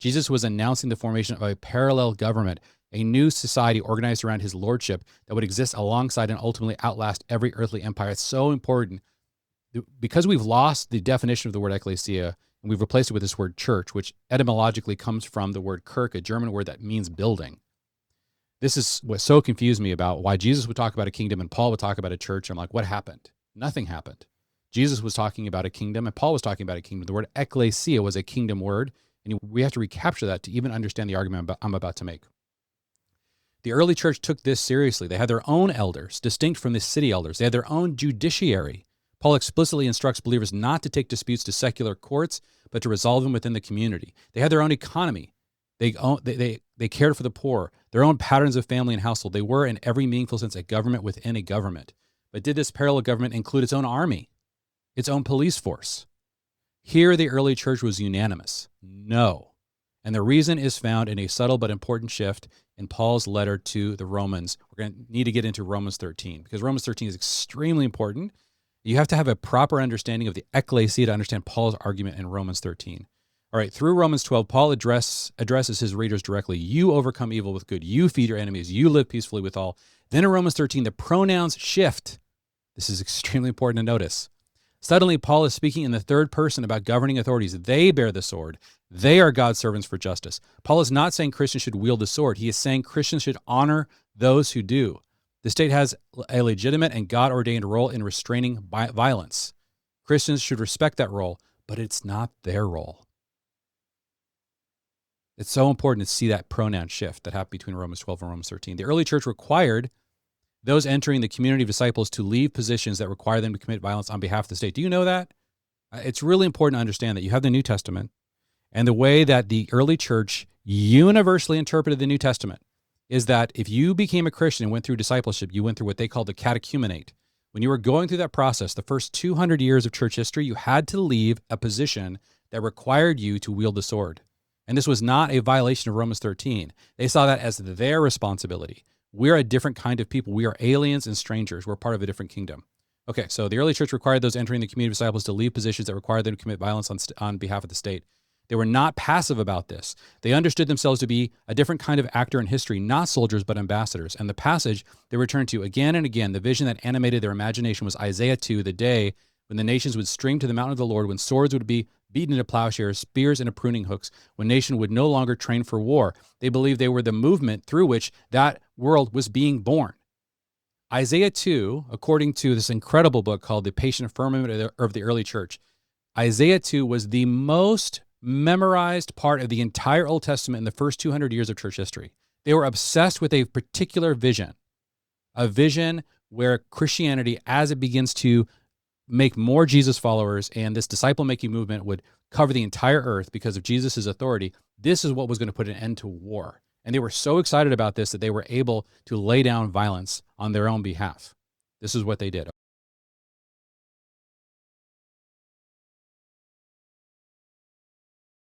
Jesus was announcing the formation of a parallel government, a new society organized around his lordship that would exist alongside and ultimately outlast every earthly empire. It's so important. Because we've lost the definition of the word ecclesia, and we've replaced it with this word church, which etymologically comes from the word Kirk, a German word that means building. This is what so confused me about why Jesus would talk about a kingdom and Paul would talk about a church. I'm like, what happened? Nothing happened. Jesus was talking about a kingdom and Paul was talking about a kingdom. The word ecclesia was a kingdom word, and we have to recapture that to even understand the argument I'm about to make. The early church took this seriously. They had their own elders, distinct from the city elders. They had their own judiciary. Paul explicitly instructs believers not to take disputes to secular courts, but to resolve them within the community. They had their own economy. They cared for the poor, their own patterns of family and household. They were, in every meaningful sense, a government within a government. But did this parallel government include its own army, its own police force? Here, the early church was unanimous. No. And the reason is found in a subtle but important shift in Paul's letter to the Romans. We're going to need to get into Romans 13 because Romans 13 is extremely important. You have to have a proper understanding of the ecclesia to understand Paul's argument in Romans 13. All right, through Romans 12, Paul addresses his readers directly. You overcome evil with good. You feed your enemies. You live peacefully with all. Then in Romans 13, the pronouns shift. This is extremely important to notice. Suddenly, Paul is speaking in the third person about governing authorities. They bear the sword. They are God's servants for justice. Paul is not saying Christians should wield the sword. He is saying Christians should honor those who do. The state has a legitimate and God-ordained role in restraining violence. Christians should respect that role, but it's not their role. It's so important to see that pronoun shift that happened between Romans 12 and Romans 13. The early church required those entering the community of disciples to leave positions that require them to commit violence on behalf of the state. Do you know that? It's really important to understand that you have the New Testament, and the way that the early church universally interpreted the New Testament is that if you became a Christian and went through discipleship, you went through what they call the catechumenate. When you were going through that process, the first 200 years of church history, you had to leave a position that required you to wield the sword. And this was not a violation of Romans 13. They saw that as their responsibility. We're a different kind of people. We are aliens and strangers. We're part of a different kingdom. Okay, so the early church required those entering the community of disciples to leave positions that required them to commit violence on behalf of the state. They were not passive about this. They understood themselves to be a different kind of actor in history, not soldiers, but ambassadors. And the passage they returned to again and again, the vision that animated their imagination was Isaiah 2, the day when the nations would stream to the mountain of the Lord, when swords would be beaten into plowshares, spears into pruning hooks, when nation would no longer train for war. They believed they were the movement through which that world was being born. Isaiah 2, according to this incredible book called The Patient Firmament of the Early Church, Isaiah 2 was the most memorized part of the entire Old Testament in the first 200 years of church history. They were obsessed with a particular vision, a vision where Christianity, as it begins to make more Jesus followers and this disciple-making movement would cover the entire earth because of Jesus' authority, this is what was going to put an end to war. And they were so excited about this that they were able to lay down violence on their own behalf. This is what they did.